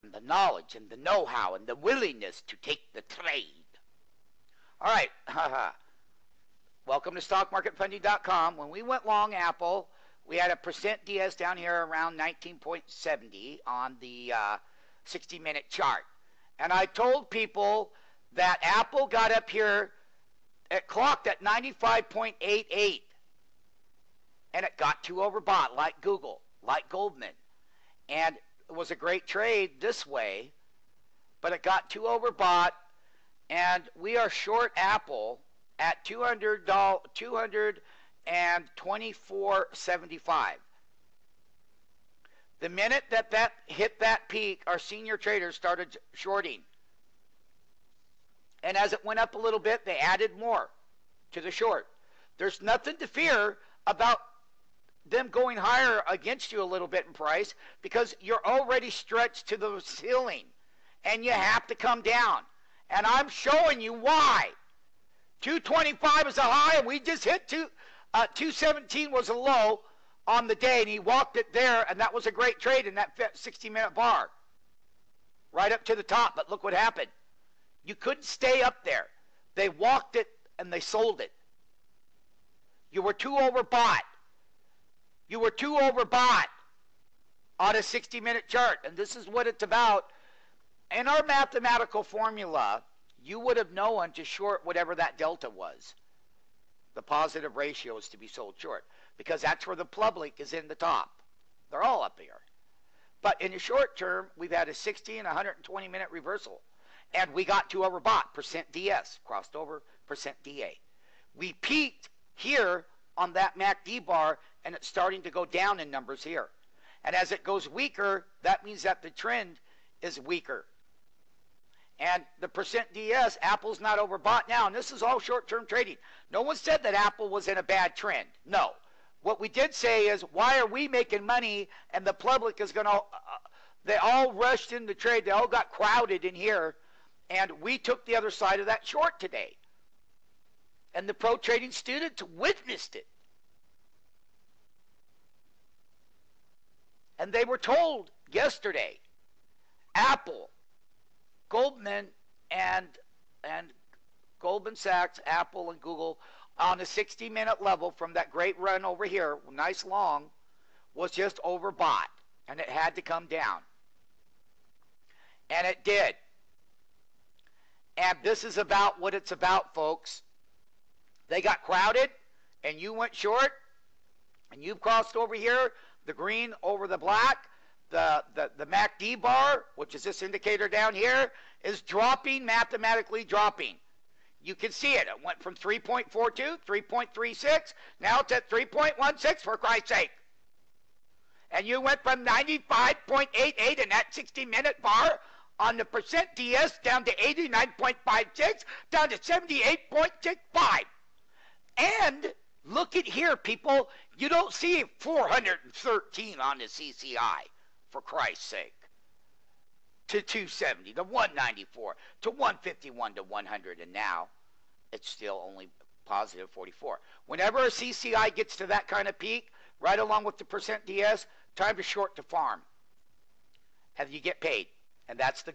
the knowledge and the know-how and the willingness to take the trade. All right. Welcome to StockMarketFunding.com. When we went long Apple, we had a percent DS down here around 19.70 on the 60-minute chart. And I told people that Apple got up here, it clocked at 95.88. And it got too overbought, like Google, like Goldman. And it was a great trade this way, but it got too overbought. And we are short Apple at $224.75. The minute that hit that peak, our senior traders started shorting. And as it went up a little bit, they added more to the short. There's nothing to fear about them going higher against you a little bit in price, because you're already stretched to the ceiling and you have to come down. And I'm showing you why. 225 is a high, and we just hit 217 was a low on the day, and he walked it there, and that was a great trade in that 60-minute bar. Right up to the top, but look what happened. You couldn't stay up there. They walked it, and they sold it. You were too overbought. You were too overbought on a 60-minute chart, and this is what it's about. In our mathematical formula, you would have known to short whatever that delta was. The positive ratio is to be sold short, because that's where the public is in the top. They're all up here. But in the short term, we've had a 60 and 120-minute reversal, and we got too overbought. Percent DS, crossed over, percent DA. We peaked here on that MACD bar, and it's starting to go down in numbers here. And as it goes weaker, that means that the trend is weaker. And the percent DS, Apple's not overbought now, and this is all short-term trading. No one said that Apple was in a bad trend. No. What we did say is, why are we making money and the public is going to, they all rushed in the trade. They all got crowded in here, and we took the other side of that short today. And the pro trading students witnessed it. And they were told yesterday, Apple, Goldman and Goldman Sachs, Apple and Google on a 60-minute level from that great run over here, nice long, was just overbought, and it had to come down. And it did. And this is about what it's about, folks. They got crowded, and you went short, and you've crossed over here, the green over the black. The MACD bar, which is this indicator down here, is dropping, mathematically dropping. You can see it. It went from 3.42, 3.36, now it's at 3.16, for Christ's sake. And you went from 95.88 in that 60-minute bar on the percent DS down to 89.56, down to 78.65. And look at here, people. You don't see 413 on the CCI, for Christ's sake. To 270, to 194, to 151, to 100, and now it's still only positive 44. Whenever a CCI gets to that kind of peak, right along with the percent DS, time to short to farm. And you get paid. And that's the